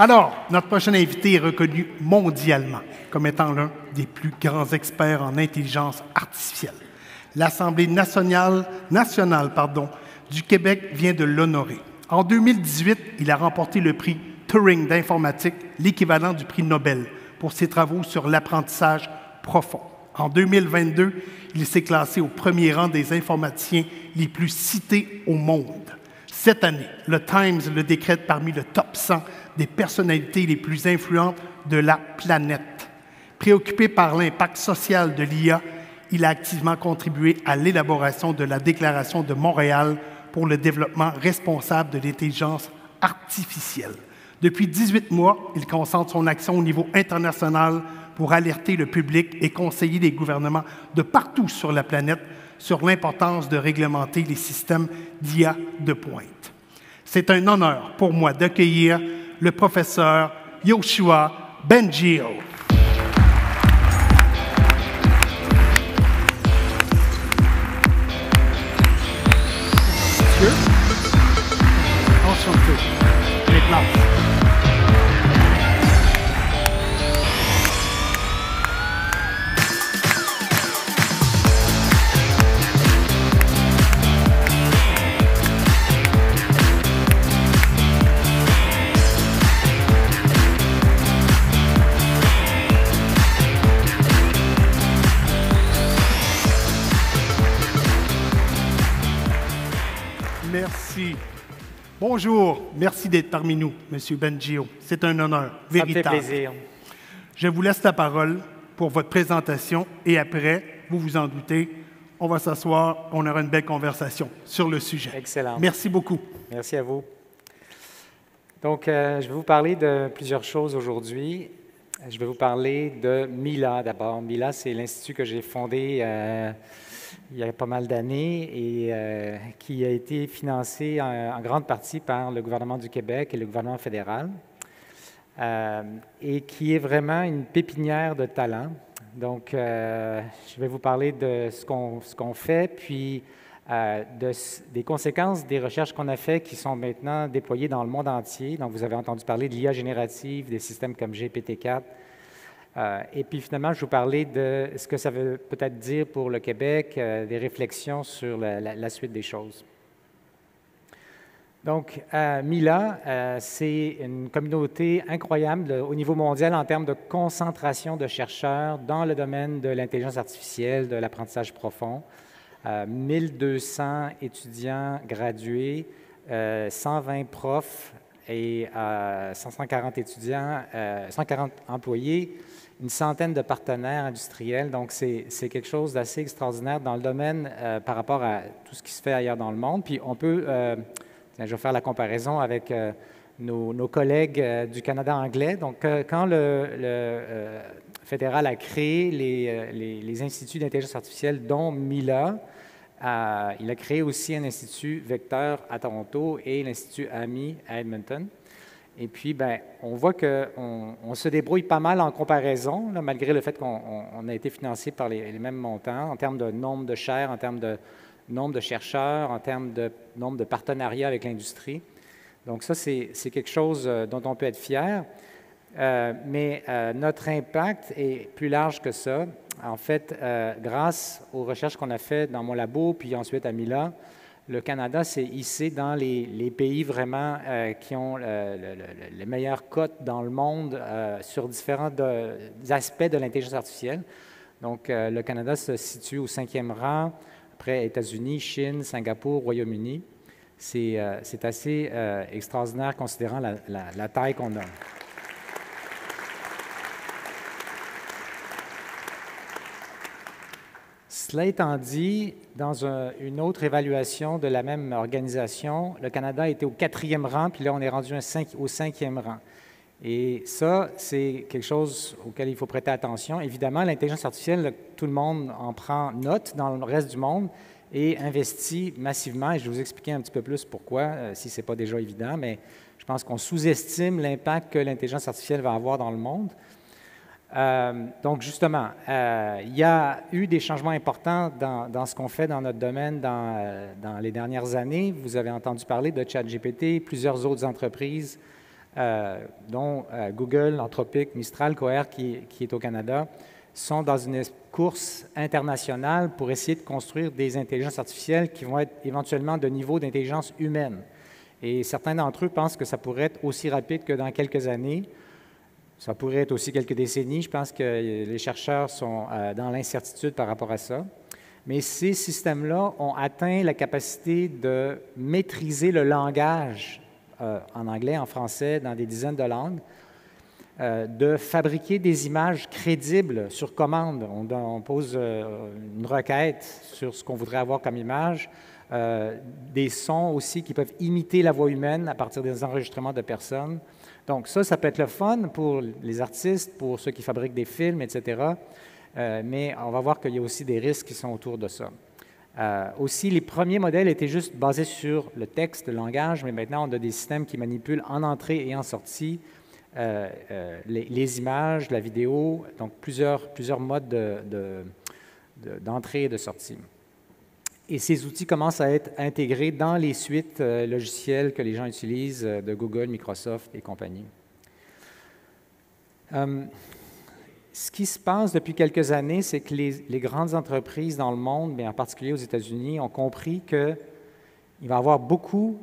Alors, notre prochain invité est reconnu mondialement comme étant l'un des plus grands experts en intelligence artificielle. L'Assemblée nationale du Québec vient de l'honorer. En 2018, il a remporté le prix Turing d'informatique, l'équivalent du prix Nobel, pour ses travaux sur l'apprentissage profond. En 2022, il s'est classé au premier rang des informaticiens les plus cités au monde. Cette année, le Times le décrète parmi le top 100 des personnalités les plus influentes de la planète. Préoccupé par l'impact social de l'IA, il a activement contribué à l'élaboration de la Déclaration de Montréal pour le développement responsable de l'intelligence artificielle. Depuis 18 mois, il concentre son action au niveau international pour alerter le public et conseiller les gouvernements de partout sur la planète sur l'importance de réglementer les systèmes d'IA de pointe. C'est un honneur pour moi d'accueillir le professeur Yoshua Bengio. Monsieur, enchanté. Les places. Merci. Bonjour. Merci d'être parmi nous, M. Bengio. C'est un honneur véritable. Ça me fait plaisir. Je vous laisse la parole pour votre présentation et après, vous vous en doutez, on va s'asseoir, on aura une belle conversation sur le sujet. Excellent. Merci beaucoup. Merci à vous. Donc, je vais vous parler de plusieurs choses aujourd'hui. Je vais vous parler de Mila d'abord. Mila, c'est l'institut que j'ai fondé il y a pas mal d'années et qui a été financé en grande partie par le gouvernement du Québec et le gouvernement fédéral et qui est vraiment une pépinière de talents. Donc, je vais vous parler de ce qu'on fait, puis des conséquences des recherches qu'on a faites qui sont maintenant déployées dans le monde entier. Donc, vous avez entendu parler de l'IA générative, des systèmes comme GPT-4. Et puis finalement, je vais vous parler de ce que ça veut peut-être dire pour le Québec, des réflexions sur la suite des choses. Donc, Mila, c'est une communauté incroyable au niveau mondial en termes de concentration de chercheurs dans le domaine de l'intelligence artificielle, de l'apprentissage profond. 1200 étudiants gradués, 120 profs et 140 étudiants, 140 employés, une centaine de partenaires industriels. Donc, c'est quelque chose d'assez extraordinaire dans le domaine par rapport à tout ce qui se fait ailleurs dans le monde. Puis, on peut, je vais faire la comparaison avec nos collègues du Canada anglais. Donc, quand le fédéral a créé les instituts d'intelligence artificielle, dont Mila, il a créé aussi un institut Vecteur à Toronto et l'Institut AMI à Edmonton. Et puis, on voit qu'on se débrouille pas mal en comparaison, là, malgré le fait qu'on a été financé par les mêmes montants en termes de nombre de chaires, en termes de nombre de chercheurs, en termes de nombre de partenariats avec l'industrie. Donc ça, c'est quelque chose dont on peut être fier. Mais notre impact est plus large que ça. En fait, grâce aux recherches qu'on a faites dans mon labo, puis ensuite à Mila, le Canada s'est hissé dans les pays vraiment qui ont les meilleures cotes dans le monde sur différents aspects de l'intelligence artificielle. Donc, le Canada se situe au 5e rang, après États-Unis, Chine, Singapour, Royaume-Uni. C'est assez extraordinaire considérant la taille qu'on a. Cela étant dit, dans une autre évaluation de la même organisation, le Canada était au 4e rang, puis là, on est rendu au 5e rang. Et ça, c'est quelque chose auquel il faut prêter attention. Évidemment, l'intelligence artificielle, tout le monde en prend note dans le reste du monde et investit massivement. Et je vais vous expliquer un petit peu plus pourquoi, si ce n'est pas déjà évident, mais je pense qu'on sous-estime l'impact que l'intelligence artificielle va avoir dans le monde. Donc, justement, il y a eu des changements importants dans ce qu'on fait dans notre domaine dans les dernières années. Vous avez entendu parler de ChatGPT, plusieurs autres entreprises dont Google, Anthropic, Mistral, Cohere, qui est au Canada, sont dans une course internationale pour essayer de construire des intelligences artificielles qui vont être éventuellement de niveau d'intelligence humaine. Et certains d'entre eux pensent que ça pourrait être aussi rapide que dans quelques années. Ça pourrait être aussi quelques décennies. Je pense que les chercheurs sont dans l'incertitude par rapport à ça. Mais ces systèmes-là ont atteint la capacité de maîtriser le langage, en anglais, en français, dans des dizaines de langues, de fabriquer des images crédibles sur commande. On pose une requête sur ce qu'on voudrait avoir comme image, des sons aussi qui peuvent imiter la voix humaine à partir des enregistrements de personnes. Donc ça peut être le fun pour les artistes, pour ceux qui fabriquent des films, etc. Mais on va voir qu'il y a aussi des risques qui sont autour de ça. Aussi, les premiers modèles étaient juste basés sur le texte, le langage, mais maintenant, on a des systèmes qui manipulent en entrée et en sortie les images, la vidéo, donc plusieurs modes d'entrée et de sortie. Et ces outils commencent à être intégrés dans les suites logicielles que les gens utilisent de Google, Microsoft et compagnie. Ce qui se passe depuis quelques années, c'est que les grandes entreprises dans le monde, mais en particulier aux États-Unis, ont compris qu'il va y avoir beaucoup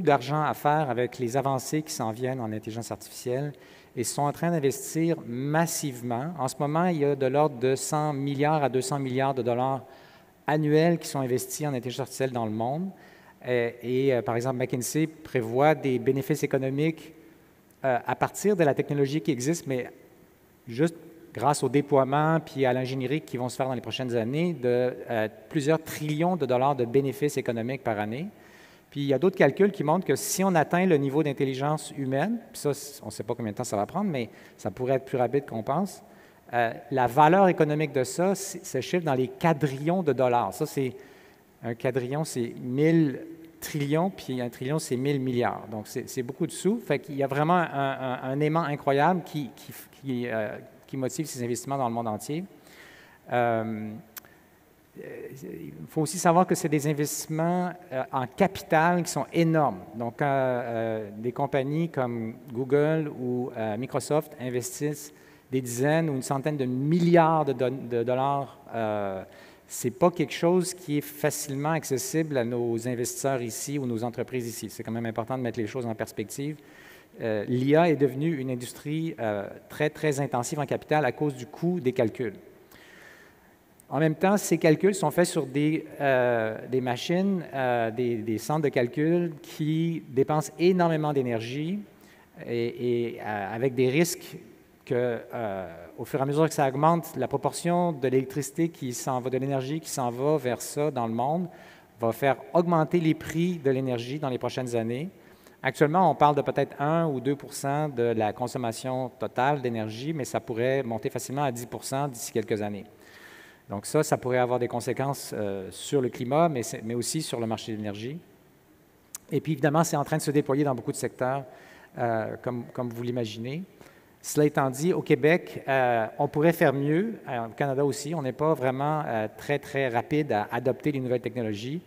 d'argent à faire avec les avancées qui s'en viennent en intelligence artificielle et sont en train d'investir massivement. En ce moment, il y a de l'ordre de 100 milliards à 200 milliards de dollars annuels qui sont investis en intelligence artificielle dans le monde. Par exemple, McKinsey prévoit des bénéfices économiques à partir de la technologie qui existe, mais juste grâce au déploiement puis à l'ingénierie qui vont se faire dans les prochaines années, de plusieurs trillions de dollars de bénéfices économiques par année. Puis il y a d'autres calculs qui montrent que si on atteint le niveau d'intelligence humaine, puis ça, on ne sait pas combien de temps ça va prendre, mais ça pourrait être plus rapide qu'on pense, la valeur économique de ça se chiffre dans les quadrillions de dollars. Ça, c'est un quadrillion, c'est 1000 trillions, puis un trillion, c'est 1000 milliards. Donc, c'est beaucoup de sous. Fait qu'il y a vraiment un aimant incroyable qui motive ces investissements dans le monde entier. Il faut aussi savoir que c'est des investissements en capital qui sont énormes. Donc, des compagnies comme Google ou Microsoft investissent des dizaines ou une centaine de milliards de dollars. Ce n'est pas quelque chose qui est facilement accessible à nos investisseurs ici ou nos entreprises ici. C'est quand même important de mettre les choses en perspective. L'IA est devenue une industrie très, très intensive en capital à cause du coût des calculs. En même temps, ces calculs sont faits sur des machines, des centres de calcul qui dépensent énormément d'énergie et avec des risques que, au fur et à mesure que ça augmente, la proportion de l'électricité qui s'en va, de l'énergie qui s'en va vers ça dans le monde, va faire augmenter les prix de l'énergie dans les prochaines années. Actuellement, on parle de peut-être 1 ou 2 de la consommation totale d'énergie, mais ça pourrait monter facilement à 10 d'ici quelques années. Donc ça pourrait avoir des conséquences sur le climat, mais aussi sur le marché de l'énergie. Et puis, évidemment, c'est en train de se déployer dans beaucoup de secteurs, comme vous l'imaginez. Cela étant dit, au Québec, on pourrait faire mieux. Au Canada aussi, on n'est pas vraiment très, très rapide à adopter les nouvelles technologies,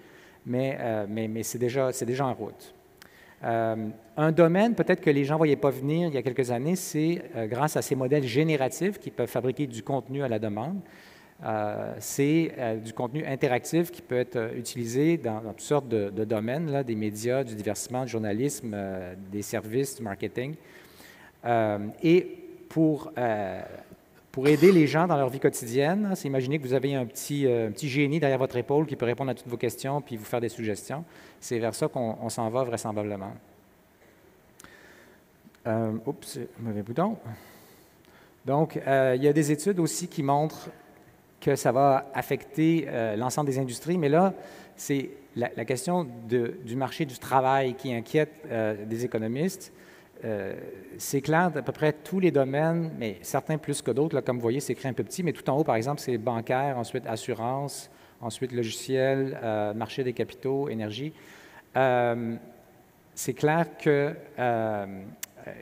mais c'est déjà en route. Un domaine, peut-être que les gens ne voyaient pas venir il y a quelques années, c'est grâce à ces modèles génératifs qui peuvent fabriquer du contenu à la demande. C'est du contenu interactif qui peut être utilisé dans toutes sortes de domaines, là, des médias, du divertissement, du journalisme, des services, du marketing. Et pour aider les gens dans leur vie quotidienne, c'est imaginer que vous avez un petit génie derrière votre épaule qui peut répondre à toutes vos questions puis vous faire des suggestions. C'est vers ça qu'on s'en va vraisemblablement. Oups, mauvais bouton. Donc, il y a des études aussi qui montrent que ça va affecter l'ensemble des industries, mais là, c'est la question du marché du travail qui inquiète des économistes. C'est clair d'à peu près tous les domaines, mais certains plus que d'autres. Là, comme vous voyez, c'est écrit un peu petit, mais tout en haut, par exemple, c'est bancaire, ensuite assurance, ensuite logiciel, marché des capitaux, énergie. C'est clair que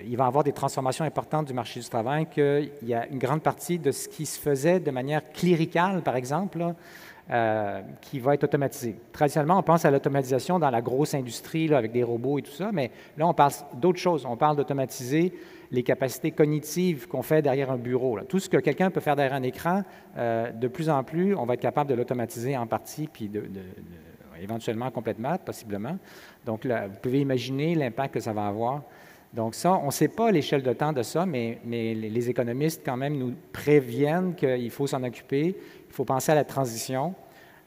il va y avoir des transformations importantes du marché du travail, qu'il y a une grande partie de ce qui se faisait de manière cléricale, par exemple, là, qui va être automatisé. Traditionnellement, on pense à l'automatisation dans la grosse industrie, là, avec des robots et tout ça, mais là, on parle d'autres choses. On parle d'automatiser les capacités cognitives qu'on fait derrière un bureau, là. Tout ce que quelqu'un peut faire derrière un écran, de plus en plus, on va être capable de l'automatiser en partie, puis éventuellement complètement, possiblement. Donc, là, vous pouvez imaginer l'impact que ça va avoir. Donc ça, on ne sait pas l'échelle de temps de ça, mais les économistes quand même nous préviennent qu'il faut s'en occuper, il faut penser à la transition.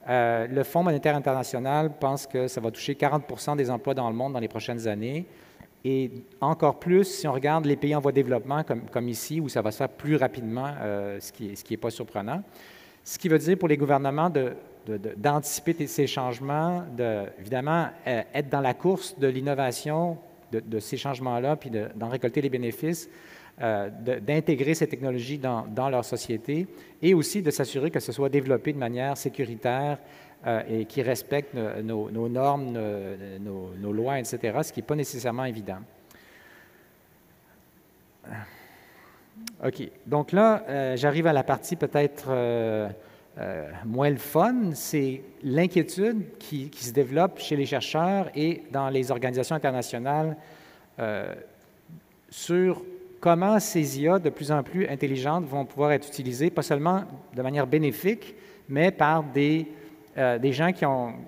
Le Fonds monétaire international pense que ça va toucher 40 des emplois dans le monde dans les prochaines années, et encore plus si on regarde les pays en voie de développement, comme ici, où ça va se faire plus rapidement, ce qui n'est pas surprenant. Ce qui veut dire pour les gouvernements d'anticiper ces changements, évidemment, être dans la course de l'innovation, de ces changements-là, puis d'en récolter les bénéfices, d'intégrer ces technologies dans leur société, et aussi de s'assurer que ce soit développé de manière sécuritaire et qui respecte nos normes, nos lois, etc., ce qui n'est pas nécessairement évident. OK. Donc là, j'arrive à la partie peut-être moins le fun, c'est l'inquiétude qui se développe chez les chercheurs et dans les organisations internationales sur comment ces IA de plus en plus intelligentes vont pouvoir être utilisées, pas seulement de manière bénéfique, mais par des gens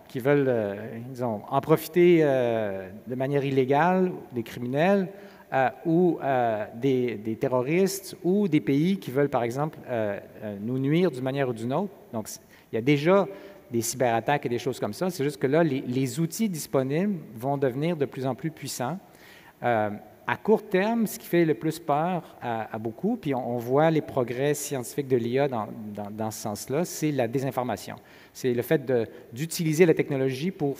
qui veulent, disons, en profiter de manière illégale, des criminels, ou des terroristes, ou des pays qui veulent, par exemple, nous nuire d'une manière ou d'une autre. Donc, il y a déjà des cyberattaques et des choses comme ça. C'est juste que là, les outils disponibles vont devenir de plus en plus puissants. À court terme, ce qui fait le plus peur à beaucoup, puis on voit les progrès scientifiques de l'IA dans ce sens-là, c'est la désinformation. C'est le fait d'utiliser la technologie pour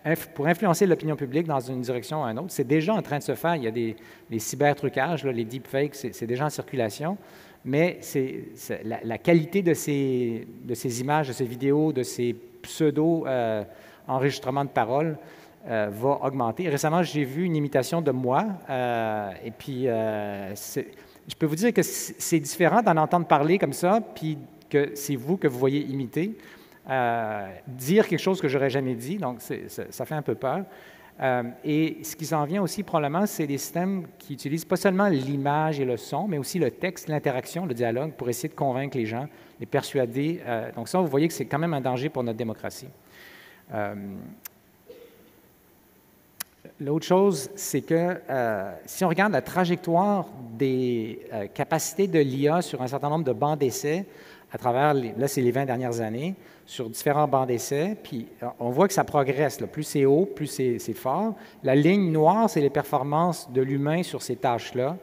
influencer l'opinion publique dans une direction ou une autre. C'est déjà en train de se faire. Il y a des cybertrucages, là, les deepfakes, c'est déjà en circulation. Mais la qualité de ces images, de ces vidéos, de ces pseudo-enregistrements de paroles va augmenter. Récemment, j'ai vu une imitation de moi, et puis je peux vous dire que c'est différent d'en entendre parler comme ça, puis que c'est vous que vous voyez imiter. Dire quelque chose que j'aurais jamais dit, donc ça fait un peu peur. Et ce qui s'en vient aussi probablement, c'est des systèmes qui utilisent pas seulement l'image et le son, mais aussi le texte, l'interaction, le dialogue, pour essayer de convaincre les gens, les persuader. Donc ça, vous voyez que c'est quand même un danger pour notre démocratie. L'autre chose, c'est que si on regarde la trajectoire des capacités de l'IA sur un certain nombre de bancs d'essai, à travers, là, c'est les 20 dernières années, sur différents bancs d'essai, puis on voit que ça progresse. Là. Plus c'est haut, plus c'est fort. La ligne noire, c'est les performances de l'humain sur ces tâches-là.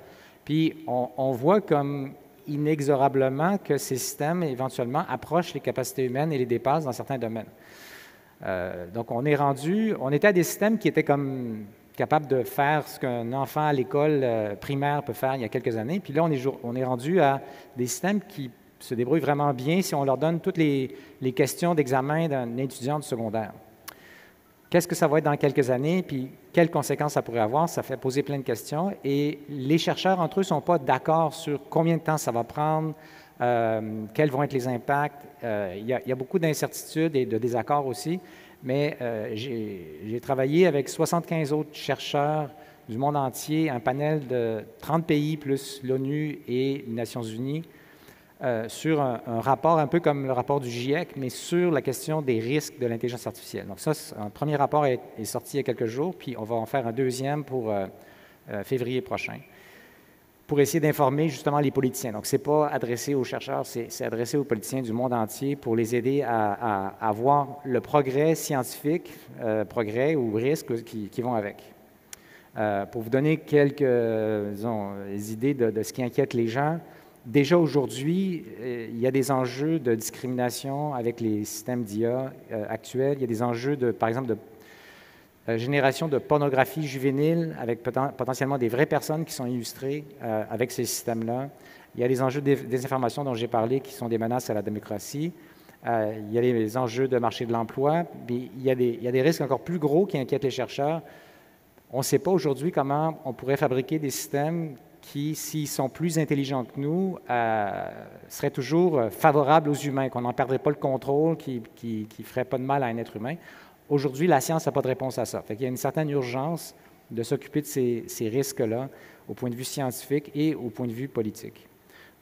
Puis on voit comme inexorablement que ces systèmes, éventuellement, approchent les capacités humaines et les dépassent dans certains domaines. Donc, on était à des systèmes qui étaient comme capables de faire ce qu'un enfant à l'école primaire peut faire il y a quelques années. Puis là, on est rendu à des systèmes qui se débrouillent vraiment bien si on leur donne toutes les questions d'examen d'un étudiant du secondaire. Qu'est-ce que ça va être dans quelques années, puis quelles conséquences ça pourrait avoir? Ça fait poser plein de questions. Et les chercheurs, entre eux, ne sont pas d'accord sur combien de temps ça va prendre, quels vont être les impacts. Il y a beaucoup d'incertitudes et de désaccords aussi, mais j'ai travaillé avec 75 autres chercheurs du monde entier, un panel de 30 pays plus l'ONU et les Nations unies, sur un rapport un peu comme le rapport du GIEC, mais sur la question des risques de l'intelligence artificielle. Donc ça, un premier rapport est sorti il y a quelques jours, puis on va en faire un deuxième pour février prochain, pour essayer d'informer justement les politiciens. Donc, ce n'est pas adressé aux chercheurs, c'est adressé aux politiciens du monde entier pour les aider à voir le progrès scientifique, progrès ou risques qui vont avec. Pour vous donner quelques idées de ce qui inquiète les gens, déjà aujourd'hui, il y a des enjeux de discrimination avec les systèmes d'IA actuels. Il y a des enjeux, par exemple, de génération de pornographie juvénile avec potentiellement des vraies personnes qui sont illustrées avec ces systèmes-là. Il y a les enjeux de désinformation dont j'ai parlé qui sont des menaces à la démocratie. Il y a les enjeux de marché de l'emploi. Il y a des risques encore plus gros qui inquiètent les chercheurs. On ne sait pas aujourd'hui comment on pourrait fabriquer des systèmes qui, s'ils sont plus intelligents que nous, seraient toujours favorables aux humains, qu'on n'en perdrait pas le contrôle, qui ne ferait pas de mal à un être humain. Aujourd'hui, la science n'a pas de réponse à ça. Fait qu'il y a une certaine urgence de s'occuper de ces risques-là au point de vue scientifique et au point de vue politique.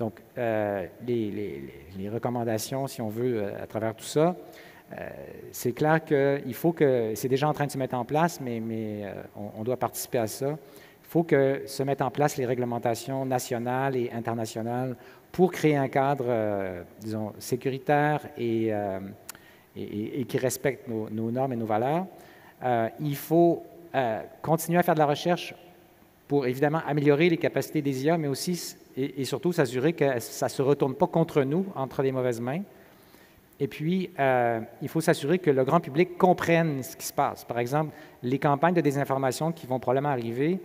Donc, les recommandations, si on veut, à travers tout ça, c'est clair qu'il faut que, c'est déjà en train de se mettre en place, mais on doit participer à ça. Il faut que se mettent en place les réglementations nationales et internationales pour créer un cadre, disons, sécuritaire et qui respecte nos normes et nos valeurs. Il faut continuer à faire de la recherche pour, évidemment, améliorer les capacités des IA, mais aussi et surtout s'assurer que ça ne se retourne pas contre nous, entre les mauvaises mains. Et puis, il faut s'assurer que le grand public comprenne ce qui se passe. Par exemple, les campagnes de désinformation qui vont probablement arriver,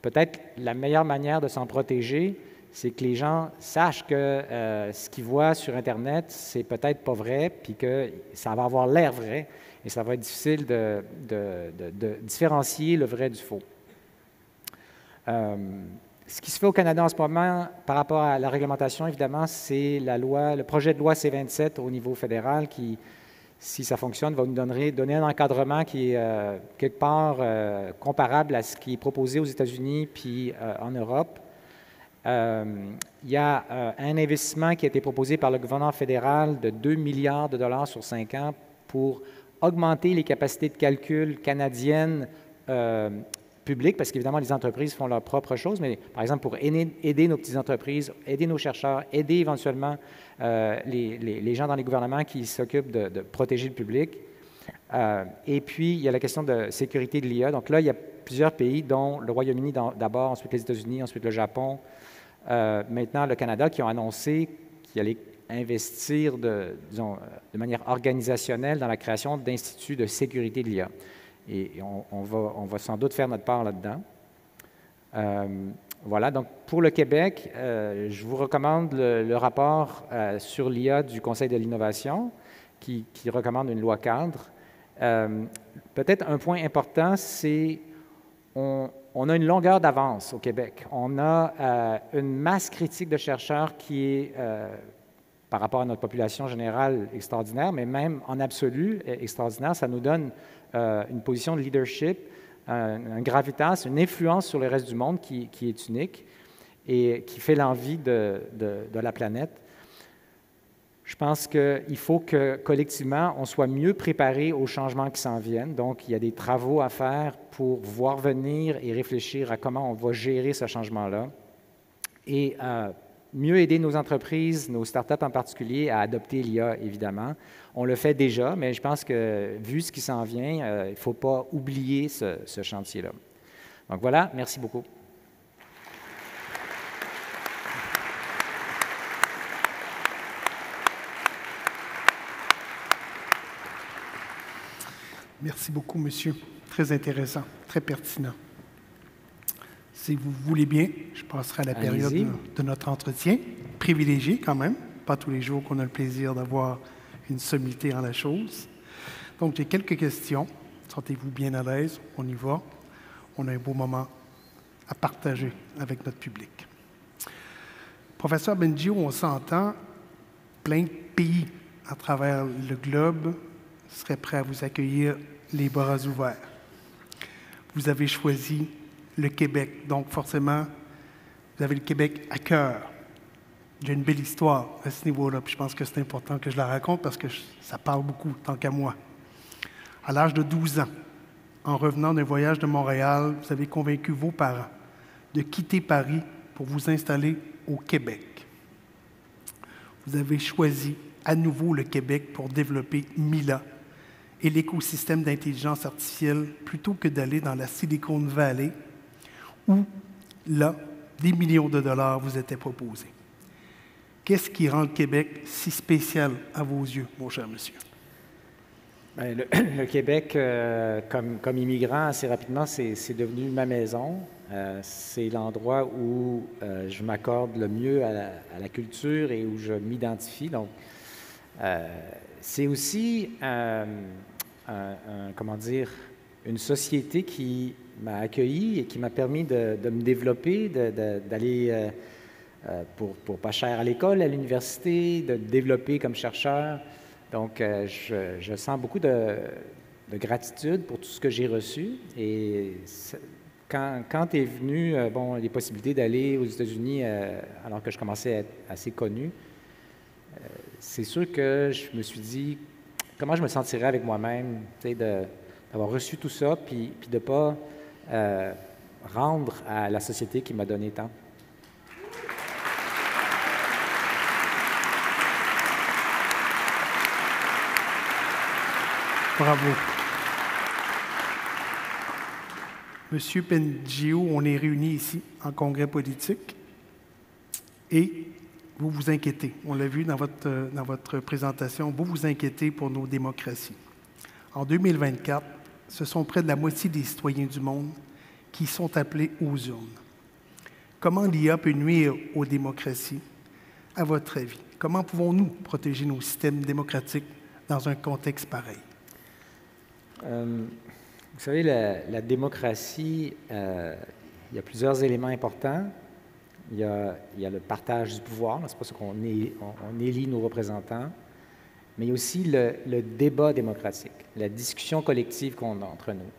peut-être la meilleure manière de s'en protéger, c'est que les gens sachent que ce qu'ils voient sur Internet, c'est peut-être pas vrai, puis que ça va avoir l'air vrai, et ça va être difficile de différencier le vrai du faux. Ce qui se fait au Canada en ce moment par rapport à la réglementation, évidemment, c'est le projet de loi C-27 au niveau fédéral qui, si ça fonctionne, va nous donner un encadrement qui est quelque part comparable à ce qui est proposé aux États-Unis puis en Europe. Il y a un investissement qui a été proposé par le gouvernement fédéral de 2 milliards de dollars sur 5 ans pour augmenter les capacités de calcul canadiennes publiques, parce qu'évidemment, les entreprises font leur propre chose, mais par exemple, pour aider nos petites entreprises, aider nos chercheurs, aider éventuellement les gens dans les gouvernements qui s'occupent de protéger le public. Et puis, il y a la question de sécurité de l'IA. Donc là, il y a plusieurs pays, dont le Royaume-Uni d'abord, ensuite les États-Unis, ensuite le Japon, maintenant le Canada, qui ont annoncé qu'ils allaient investir de manière organisationnelle dans la création d'instituts de sécurité de l'IA. Et on va sans doute faire notre part là-dedans. Voilà, donc pour le Québec, je vous recommande le rapport sur l'IA du Conseil de l'innovation qui recommande une loi cadre. Peut-être un point important, c'est on a une longueur d'avance au Québec. On a une masse critique de chercheurs qui est, par rapport à notre population générale, extraordinaire, mais même en absolu, extraordinaire. Ça nous donne une position de leadership, un gravitas, une influence sur le reste du monde qui est unique et qui fait l'envie de la planète. Je pense qu'il faut que, collectivement, on soit mieux préparé aux changements qui s'en viennent. Donc, il y a des travaux à faire pour voir venir et réfléchir à comment on va gérer ce changement-là. Et mieux aider nos entreprises, nos startups en particulier, à adopter l'IA, évidemment. On le fait déjà, mais je pense que, vu ce qui s'en vient, il ne faut pas oublier ce chantier-là. Donc voilà, merci beaucoup. Merci beaucoup, monsieur. Très intéressant, très pertinent. Si vous voulez bien, je passerai à la période de notre entretien. Privilégié quand même, pas tous les jours qu'on a le plaisir d'avoir une sommité en la chose. Donc, j'ai quelques questions. Sentez-vous bien à l'aise, on y va. On a un beau moment à partager avec notre public. Professeur Bengio, on s'entend, plein de pays à travers le globe seraient prêts à vous accueillir les bras ouverts. Vous avez choisi le Québec, donc forcément, vous avez le Québec à cœur. J'ai une belle histoire à ce niveau-là, puis je pense que c'est important que je la raconte parce que ça parle beaucoup, tant qu'à moi. À l'âge de 12 ans, en revenant d'un voyage de Montréal, vous avez convaincu vos parents de quitter Paris pour vous installer au Québec. Vous avez choisi à nouveau le Québec pour développer Mila et l'écosystème d'intelligence artificielle plutôt que d'aller dans la Silicon Valley où, là, des millions de dollars vous étaient proposés. Qu'est-ce qui rend le Québec si spécial à vos yeux, mon cher monsieur? Bien, le Québec, comme immigrant, assez rapidement, c'est devenu ma maison. C'est l'endroit où je m'accorde le mieux à la culture et où je m'identifie. Donc, c'est aussi, comment dire, une société qui m'a accueilli et qui m'a permis de me développer, d'aller pour pas cher à l'école, à l'université, de me développer comme chercheur. Donc, je sens beaucoup de gratitude pour tout ce que j'ai reçu. Et quand est venu les possibilités d'aller aux États-Unis alors que je commençais à être assez connu, c'est sûr que je me suis dit comment je me sentirais avec moi-même, d'avoir reçu tout ça, puis de ne pas rendre à la société qui m'a donné tant. Bravo. Monsieur Pengio, on est réunis ici en congrès politique et vous vous inquiétez. On l'a vu dans votre présentation, vous vous inquiétez pour nos démocraties. En 2024, ce sont près de la moitié des citoyens du monde qui sont appelés aux urnes. Comment l'IA peut nuire aux démocraties, à votre avis? Comment pouvons-nous protéger nos systèmes démocratiques dans un contexte pareil? Vous savez, la démocratie, il y a plusieurs éléments importants. Il y a le partage du pouvoir, c'est pour ça qu'on élit nos représentants, mais il y a aussi le débat démocratique, la discussion collective qu'on a entre nous.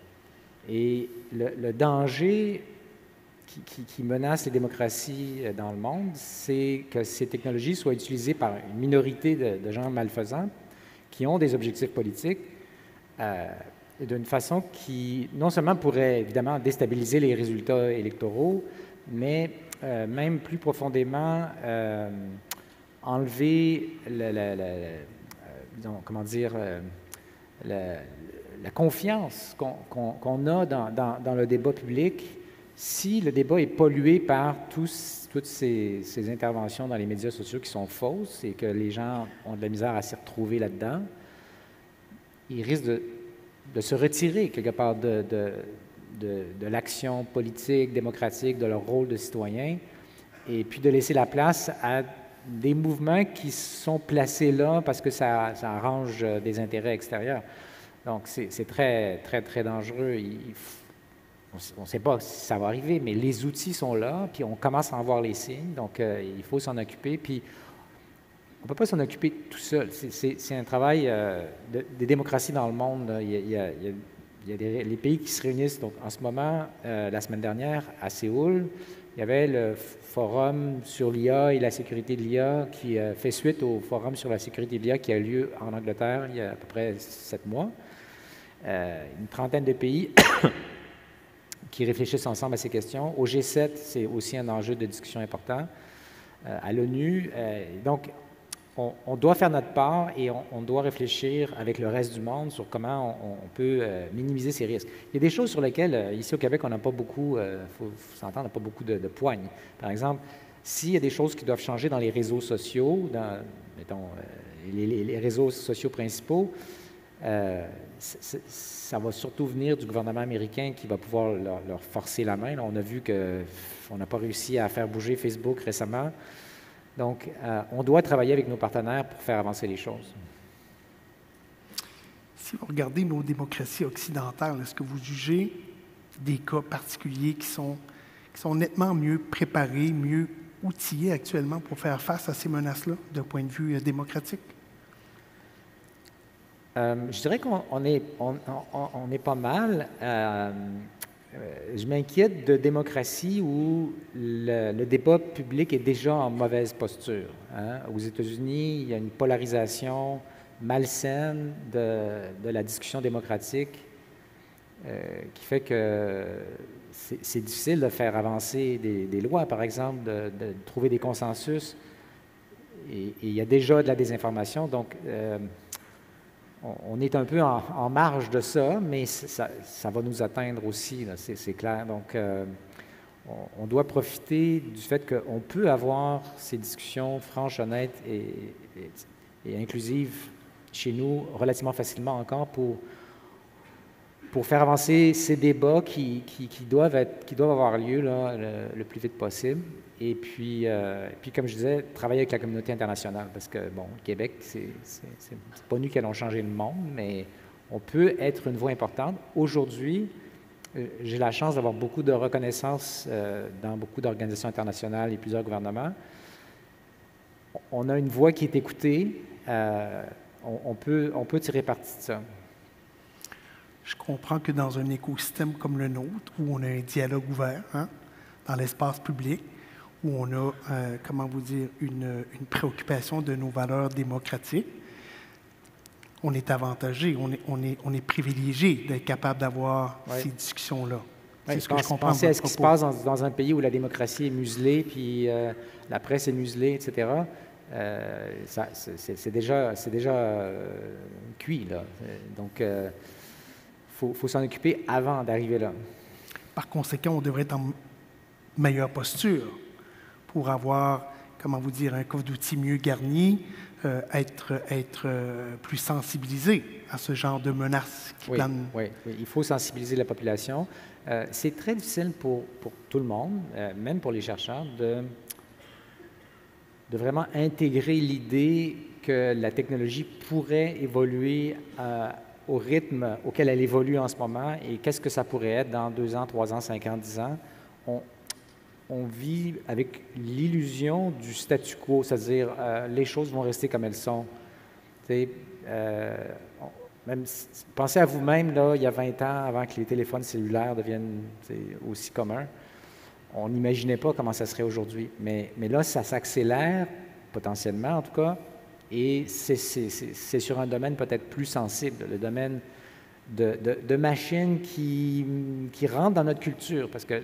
Et le danger qui menace les démocraties dans le monde, c'est que ces technologies soient utilisées par une minorité de gens malfaisants qui ont des objectifs politiques d'une façon qui, non seulement pourrait évidemment déstabiliser les résultats électoraux, mais même plus profondément enlever la confiance qu'on a dans le débat public si le débat est pollué par toutes ces interventions dans les médias sociaux qui sont fausses et que les gens ont de la misère à s'y retrouver là-dedans. Ils risquent de se retirer quelque part de l'action politique, démocratique, de leur rôle de citoyen, et puis de laisser la place à des mouvements qui sont placés là parce que ça arrange des intérêts extérieurs. Donc, c'est très, très, très dangereux. On ne sait pas si ça va arriver, mais les outils sont là, puis on commence à en voir les signes, donc il faut s'en occuper. Puis, on ne peut pas s'en occuper tout seul. C'est un travail des démocraties dans le monde. Il y a les pays qui se réunissent. Donc, en ce moment, la semaine dernière, à Séoul, il y avait le forum sur l'IA et la sécurité de l'IA qui fait suite au forum sur la sécurité de l'IA qui a lieu en Angleterre il y a à peu près 7 mois. Une trentaine de pays qui réfléchissent ensemble à ces questions. Au G7, c'est aussi un enjeu de discussion important. À l'ONU, donc, on doit faire notre part et on doit réfléchir avec le reste du monde sur comment on peut minimiser ces risques. Il y a des choses sur lesquelles, ici au Québec, on n'a pas beaucoup, il faut s'entendre, on n'a pas beaucoup de poigne. Par exemple, s'il y a des choses qui doivent changer dans les réseaux sociaux, mettons, les réseaux sociaux principaux, ça va surtout venir du gouvernement américain qui va pouvoir leur forcer la main. Là, on a vu qu'on n'a pas réussi à faire bouger Facebook récemment. Donc, on doit travailler avec nos partenaires pour faire avancer les choses. Si vous regardez nos démocraties occidentales, est-ce que vous jugez des cas particuliers qui sont nettement mieux préparés, mieux outillés actuellement pour faire face à ces menaces-là d'un point de vue démocratique? Je dirais qu'on est pas mal. Je m'inquiète de démocratie où le débat public est déjà en mauvaise posture. Hein. Aux États-Unis, il y a une polarisation malsaine de la discussion démocratique qui fait que c'est difficile de faire avancer des lois, par exemple, de trouver des consensus. Et il y a déjà de la désinformation, donc on est un peu en marge de ça, mais ça va nous atteindre aussi, c'est clair. Donc, on doit profiter du fait qu'on peut avoir ces discussions franches, honnêtes et inclusives chez nous relativement facilement encore pour faire avancer ces débats qui doivent avoir lieu là, le plus vite possible. Et puis, comme je disais, travailler avec la communauté internationale, parce que, bon, le Québec, c'est pas nous qui allons changer le monde, mais on peut être une voix importante. Aujourd'hui, J'ai la chance d'avoir beaucoup de reconnaissance dans beaucoup d'organisations internationales et plusieurs gouvernements. On a une voix qui est écoutée. On peut tirer parti de ça. Je comprends que dans un écosystème comme le nôtre, où on a un dialogue ouvert dans l'espace public, où on a, comment vous dire, une préoccupation de nos valeurs démocratiques, on est avantagé, on est privilégié d'être capable d'avoir ces discussions-là. C'est ce que je comprends. Pensez à ce qui se passe dans un pays où la démocratie est muselée, puis la presse est muselée, etc. C'est déjà cuit, là. Donc, faut s'en occuper avant d'arriver là. Par conséquent, on devrait être en meilleure posture pour avoir, comment vous dire, un coffre d'outils mieux garni, être plus sensibilisé à ce genre de menaces qui planent. Oui, il faut sensibiliser la population. C'est très difficile pour tout le monde, même pour les chercheurs, de vraiment intégrer l'idée que la technologie pourrait évoluer au rythme auquel elle évolue en ce moment et qu'est-ce que ça pourrait être dans 2 ans, 3 ans, 5 ans, 10 ans. On vit avec l'illusion du statu quo, c'est-à-dire les choses vont rester comme elles sont. Même, pensez à vous-même, là, il y a 20 ans, avant que les téléphones cellulaires deviennent aussi communs. On n'imaginait pas comment ça serait aujourd'hui. Mais là, ça s'accélère, potentiellement en tout cas, et c'est sur un domaine peut-être plus sensible, le domaine de machines qui rentrent dans notre culture, parce que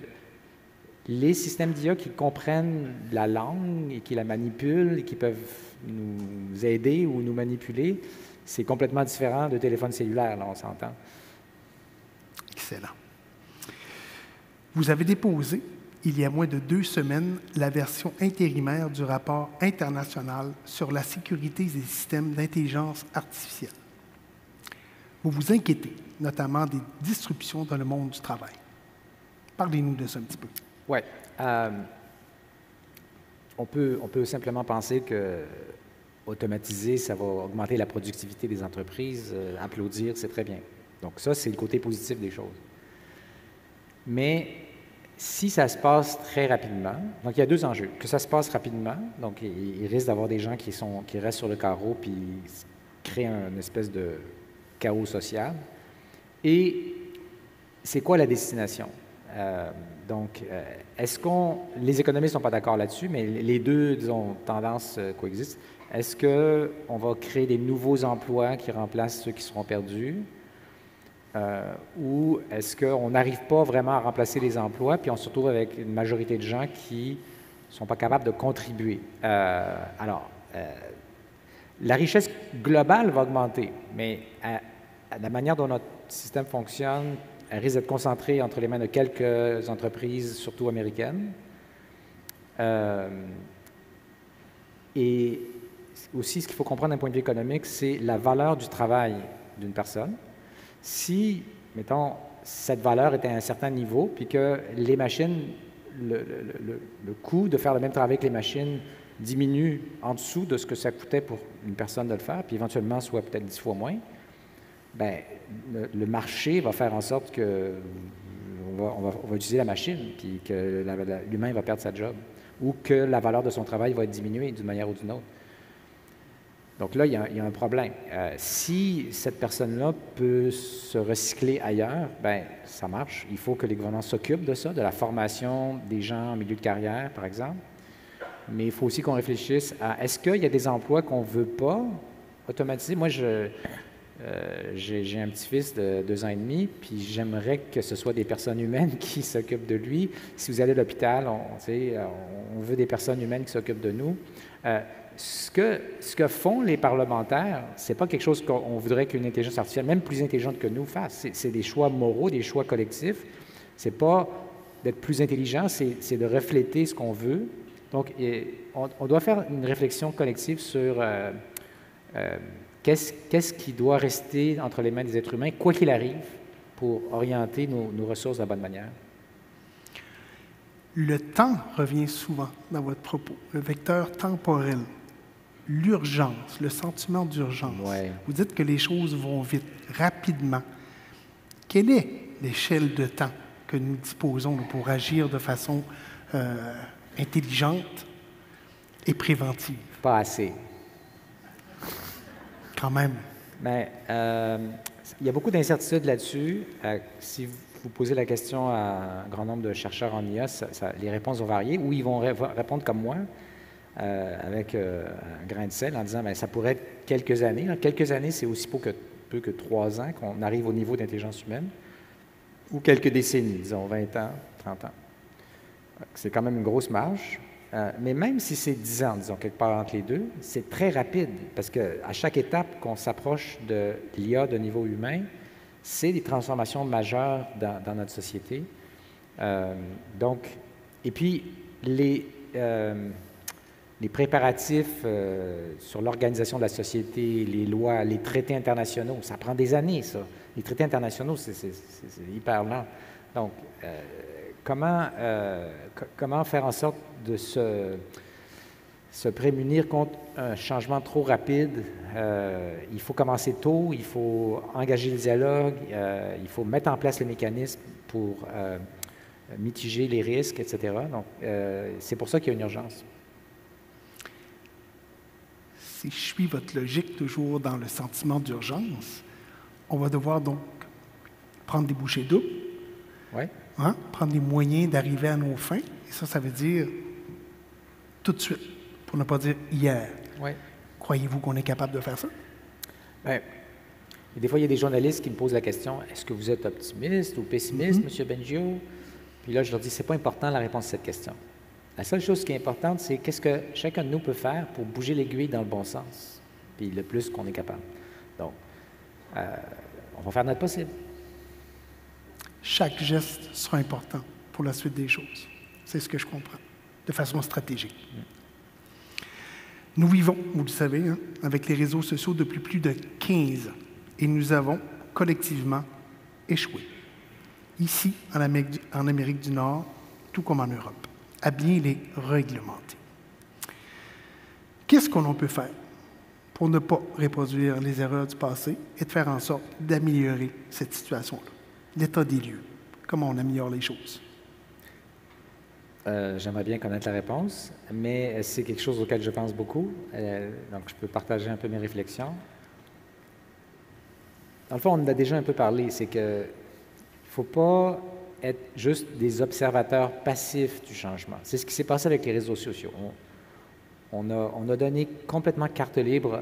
les systèmes d'IA qui comprennent la langue et qui la manipulent et qui peuvent nous aider ou nous manipuler, c'est complètement différent de téléphone cellulaire, là, on s'entend. Excellent. Vous avez déposé, il y a moins de 2 semaines, la version intérimaire du rapport international sur la sécurité des systèmes d'intelligence artificielle. Vous vous inquiétez, notamment des disruptions dans le monde du travail. Parlez-nous de ça un petit peu. Oui. On peut simplement penser que automatiser, ça va augmenter la productivité des entreprises. Applaudir, c'est très bien. Donc ça, c'est le côté positif des choses. Mais si ça se passe très rapidement, donc il y a 2 enjeux. Que ça se passe rapidement, donc il risque d'avoir des gens qui restent sur le carreau puis créent une espèce de chaos social. Et c'est quoi la destination? Est-ce les économistes ne sont pas d'accord là-dessus, mais les deux, disons, tendances coexistent. Est-ce qu'on va créer des nouveaux emplois qui remplacent ceux qui seront perdus? Ou est-ce qu'on n'arrive pas vraiment à remplacer les emplois, puis on se retrouve avec une majorité de gens qui ne sont pas capables de contribuer? La richesse globale va augmenter, mais à la manière dont notre système fonctionne, elle risque d'être concentrée entre les mains de quelques entreprises, surtout américaines. Et aussi, ce qu'il faut comprendre d'un point de vue économique, c'est la valeur du travail d'une personne. Si, mettons, cette valeur était à un certain niveau, puis que les machines, le coût de faire le même travail que les machines diminue en dessous de ce que ça coûtait pour une personne de le faire, puis éventuellement soit peut-être 10 fois moins, bien, le marché va faire en sorte qu'on va utiliser la machine, puis que l'humain va perdre sa job, ou que la valeur de son travail va être diminuée d'une manière ou d'une autre. Donc là, il y a un problème. Si cette personne-là peut se recycler ailleurs, bien, ça marche. Il faut que les gouvernements s'occupent de ça, de la formation des gens en milieu de carrière, par exemple. Mais il faut aussi qu'on réfléchisse à est-ce qu'il y a des emplois qu'on ne veut pas automatiser? Moi, j'ai un petit-fils de 2 ans et demi, puis j'aimerais que ce soit des personnes humaines qui s'occupent de lui. Si vous allez à l'hôpital, on veut des personnes humaines qui s'occupent de nous. Ce que font les parlementaires, ce n'est pas quelque chose qu'on voudrait qu'une intelligence artificielle, même plus intelligente que nous, fasse. C'est des choix moraux, des choix collectifs. Ce n'est pas d'être plus intelligent, c'est de refléter ce qu'on veut. Donc, on doit faire une réflexion collective sur qu'est-ce qui doit rester entre les mains des êtres humains, quoi qu'il arrive, pour orienter nos ressources de la bonne manière. Le temps revient souvent dans votre propos, le vecteur temporel, l'urgence, le sentiment d'urgence. Ouais. Vous dites que les choses vont vite, rapidement. Quelle est l'échelle de temps que nous disposons pour agir de façon intelligente et préventive? Pas assez. Quand même. Mais il y a beaucoup d'incertitudes là-dessus. Si vous posez la question à un grand nombre de chercheurs en IA, les réponses vont varier, ou ils vont répondre comme moi, avec un grain de sel, en disant bien, ça pourrait être quelques années. Quelques années, c'est aussi peu que 3 ans qu'on arrive au niveau d'intelligence humaine, ou quelques décennies, disons 20 ans, 30 ans. C'est quand même une grosse marge. Mais même si c'est 10 ans, disons, quelque part entre les deux, c'est très rapide, parce qu'à chaque étape qu'on s'approche de l'IA de niveau humain, c'est des transformations majeures dans notre société. Et puis, les préparatifs sur l'organisation de la société, les lois, les traités internationaux, ça prend des années, ça. Les traités internationaux, c'est hyper lent. Donc, comment faire en sorte de se prémunir contre un changement trop rapide? Il faut commencer tôt, il faut engager le dialogue, il faut mettre en place les mécanismes pour mitiger les risques, etc. Donc, c'est pour ça qu'il y a une urgence. Si je suis votre logique toujours dans le sentiment d'urgence, on va devoir donc prendre des bouchées doubles, prendre des moyens d'arriver à nos fins, et ça veut dire tout de suite, pour ne pas dire hier. Oui. Croyez-vous qu'on est capable de faire ça? Bien, des fois, il y a des journalistes qui me posent la question, est-ce que vous êtes optimiste ou pessimiste, M. Bengio? Puis là, je leur dis, c'est pas important la réponse à cette question. La seule chose qui est importante, c'est qu'est-ce que chacun de nous peut faire pour bouger l'aiguille dans le bon sens, puis le plus qu'on est capable. Donc, on va faire notre possible. Chaque geste sera important pour la suite des choses. C'est ce que je comprends, de façon stratégique. Nous vivons, vous le savez, avec les réseaux sociaux depuis plus de 15 ans, et nous avons collectivement échoué. Ici, en Amérique du Nord, tout comme en Europe, à bien les réglementer. Qu'est-ce qu'on peut faire pour ne pas reproduire les erreurs du passé et de faire en sorte d'améliorer cette situation-là? L'état des lieux, comment on améliore les choses? J'aimerais bien connaître la réponse, mais c'est quelque chose auquel je pense beaucoup, donc je peux partager un peu mes réflexions. Dans le fond, on en a déjà un peu parlé, c'est qu'il ne faut pas être juste des observateurs passifs du changement. C'est ce qui s'est passé avec les réseaux sociaux. On a donné complètement carte libre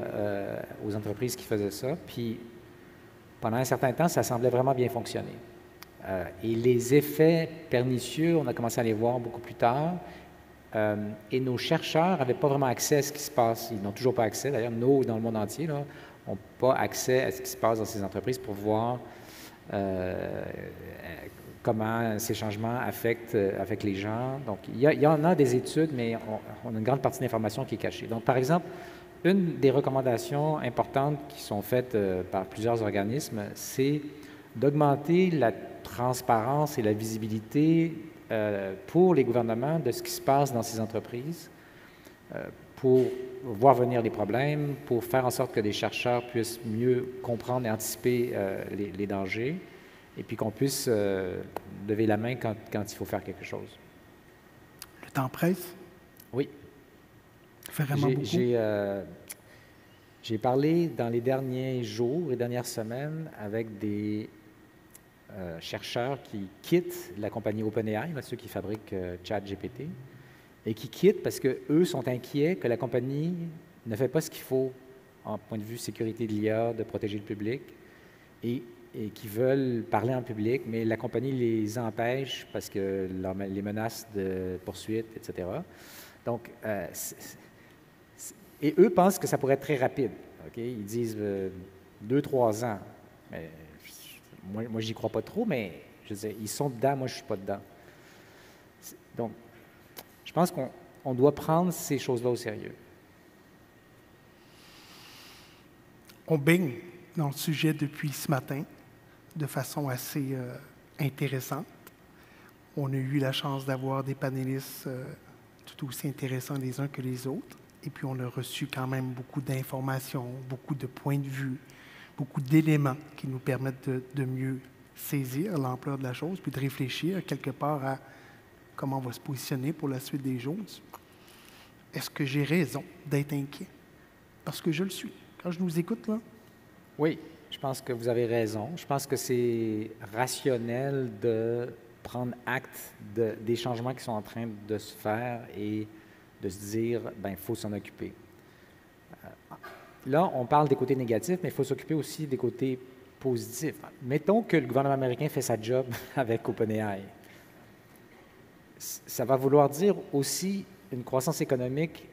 aux entreprises qui faisaient ça, puis pendant un certain temps, ça semblait vraiment bien fonctionner. Et les effets pernicieux, on a commencé à les voir beaucoup plus tard, et nos chercheurs n'avaient pas vraiment accès à ce qui se passe. Ils n'ont toujours pas accès, d'ailleurs, nous, dans le monde entier, n'ont pas accès à ce qui se passe dans ces entreprises pour voir comment ces changements affectent les gens. Donc, il y en a des études, mais on a une grande partie de l'information qui est cachée. Donc, par exemple, une des recommandations importantes qui sont faites par plusieurs organismes, c'est d'augmenter la transparence et la visibilité pour les gouvernements de ce qui se passe dans ces entreprises, pour voir venir les problèmes, pour faire en sorte que les chercheurs puissent mieux comprendre et anticiper les dangers, et puis qu'on puisse lever la main quand il faut faire quelque chose. Le temps presse? Oui. Vraiment beaucoup. J'ai parlé dans les derniers jours et dernières semaines avec des chercheurs qui quittent la compagnie OpenAI, ceux qui fabriquent ChatGPT, et qui quittent parce qu'eux sont inquiets que la compagnie ne fait pas ce qu'il faut en point de vue sécurité de l'IA, de protéger le public, et qui veulent parler en public, mais la compagnie les empêche parce que les menaces de poursuite, etc. Donc, et eux pensent que ça pourrait être très rapide. Okay? Ils disent 2-3 ans. Mais, moi j'y crois pas trop, mais je veux dire, ils sont dedans, moi je suis pas dedans. Donc, je pense qu'on doit prendre ces choses-là au sérieux. On baigne dans le sujet depuis ce matin de façon assez intéressante. On a eu la chance d'avoir des panélistes tout aussi intéressants les uns que les autres. Et puis, on a reçu quand même beaucoup d'informations, beaucoup de points de vue, beaucoup d'éléments qui nous permettent de mieux saisir l'ampleur de la chose, puis de réfléchir quelque part à comment on va se positionner pour la suite des choses. Est-ce que j'ai raison d'être inquiet? Parce que je le suis. Quand je nous écoute, là. Oui, je pense que vous avez raison. Je pense que c'est rationnel de prendre acte des changements qui sont en train de se faire et de se dire, bien, il faut s'en occuper. Là, on parle des côtés négatifs, mais il faut s'occuper aussi des côtés positifs. Mettons que le gouvernement américain fait sa job avec OpenAI. Ça va vouloir dire aussi une croissance économique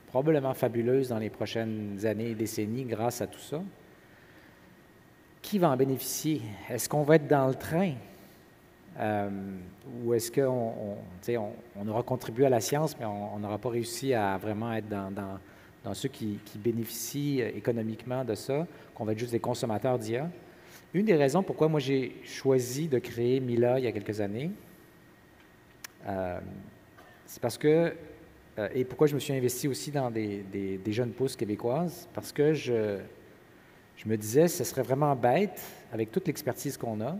probablement fabuleuse dans les prochaines années et décennies grâce à tout ça. Qui va en bénéficier? Est-ce qu'on va être dans le train? Ou est-ce qu'on aura contribué à la science, mais on n'aura pas réussi à vraiment être dans ceux qui bénéficient économiquement de ça, qu'on va être juste des consommateurs d'IA? Une des raisons pourquoi moi j'ai choisi de créer Mila il y a quelques années, c'est parce que, et pourquoi je me suis investi aussi dans des jeunes pousses québécoises, parce que je me disais, ce serait vraiment bête, avec toute l'expertise qu'on a,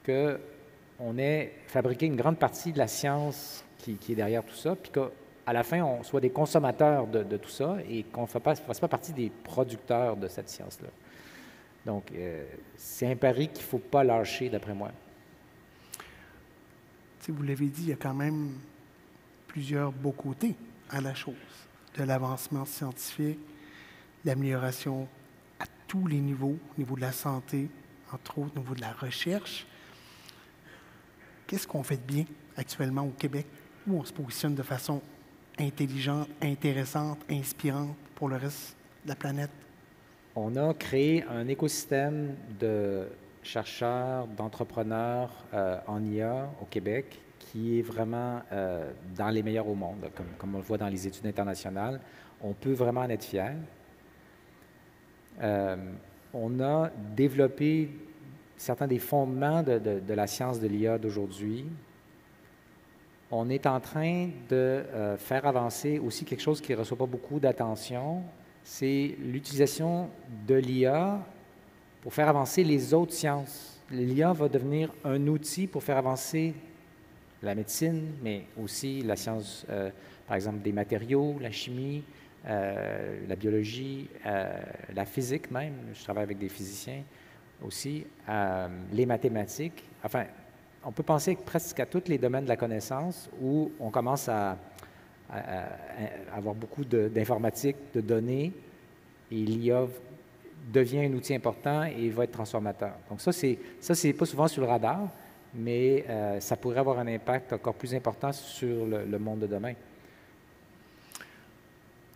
qu'on ait fabriqué une grande partie de la science qui est derrière tout ça, puis qu'à la fin, on soit des consommateurs de tout ça et qu'on ne fasse pas partie des producteurs de cette science-là. Donc, c'est un pari qu'il ne faut pas lâcher, d'après moi. Vous l'avez dit, il y a quand même plusieurs beaux côtés à la chose, de l'avancement scientifique, l'amélioration à tous les niveaux, au niveau de la santé, entre autres, au niveau de la recherche. Qu'est-ce qu'on fait de bien actuellement au Québec, où on se positionne de façon intelligente, intéressante, inspirante pour le reste de la planète? On a créé un écosystème de chercheurs, d'entrepreneurs en IA au Québec qui est vraiment dans les meilleurs au monde, comme on le voit dans les études internationales. On peut vraiment en être fier. On a développé certains des fondements de la science de l'IA d'aujourd'hui. On est en train de faire avancer aussi quelque chose qui ne reçoit pas beaucoup d'attention, c'est l'utilisation de l'IA pour faire avancer les autres sciences. L'IA va devenir un outil pour faire avancer la médecine, mais aussi la science, par exemple, des matériaux, la chimie, la biologie, la physique même. Je travaille avec des physiciens aussi, les mathématiques. Enfin, on peut penser presque à tous les domaines de la connaissance où on commence à avoir beaucoup d'informatique, de données, et l'IA devient un outil important et va être transformateur. Donc ça, c'est pas souvent sur le radar, mais ça pourrait avoir un impact encore plus important sur le monde de demain.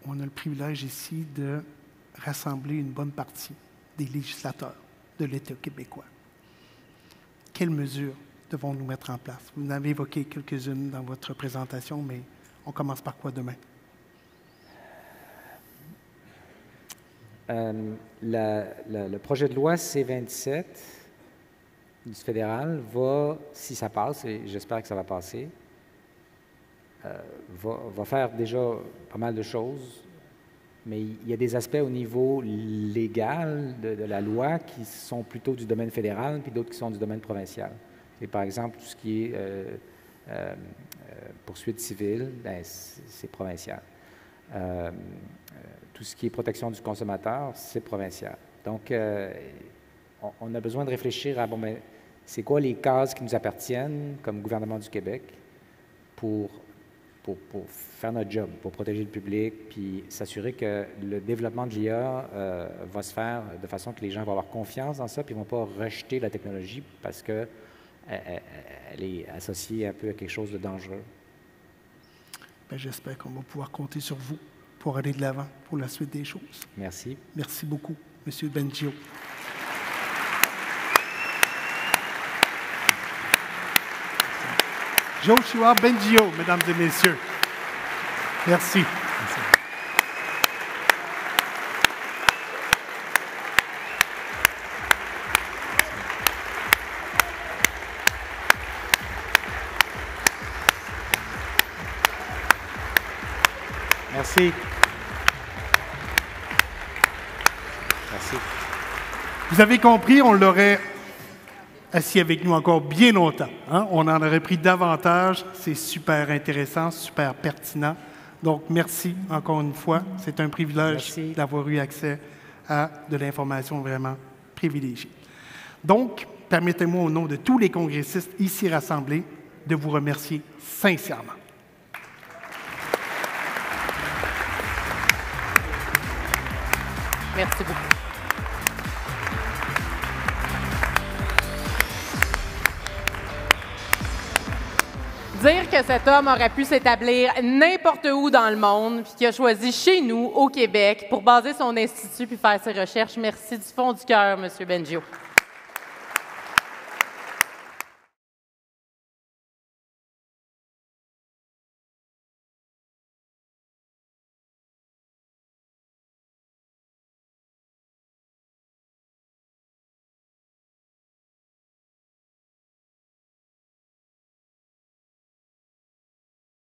On a le privilège ici de rassembler une bonne partie des législateurs de l'État québécois. Quelles mesures devons-nous mettre en place? Vous en avez évoqué quelques-unes dans votre présentation, mais on commence par quoi demain? Le projet de loi C-27 du fédéral va, si ça passe, et j'espère que ça va passer, va faire déjà pas mal de choses, mais il y a des aspects au niveau légal de la loi qui sont plutôt du domaine fédéral, puis d'autres qui sont du domaine provincial. Et par exemple, tout ce qui est poursuite civile, ben, c'est provincial. Tout ce qui est protection du consommateur, c'est provincial. Donc, on a besoin de réfléchir à, bon, ben, c'est quoi les cases qui nous appartiennent comme gouvernement du Québec pour faire notre job, pour protéger le public, puis s'assurer que le développement de l'IA va se faire de façon que les gens vont avoir confiance dans ça, puis ne vont pas rejeter la technologie parce qu'elle est associée un peu à quelque chose de dangereux. Bien, j'espère qu'on va pouvoir compter sur vous pour aller de l'avant pour la suite des choses. Merci. Merci beaucoup, M. Bengio. Joshua Bengio, mesdames et messieurs. Merci. Merci. Merci. Vous avez compris, on l'aurait assis avec nous encore bien longtemps. Hein? On en aurait pris davantage. C'est super intéressant, super pertinent. Donc, merci encore une fois. C'est un privilège d'avoir eu accès à de l'information vraiment privilégiée. Donc, permettez-moi au nom de tous les congressistes ici rassemblés de vous remercier sincèrement. Merci beaucoup. Dire que cet homme aurait pu s'établir n'importe où dans le monde, puis qu'il a choisi chez nous, au Québec, pour baser son institut puis faire ses recherches, merci du fond du cœur, M. Bengio.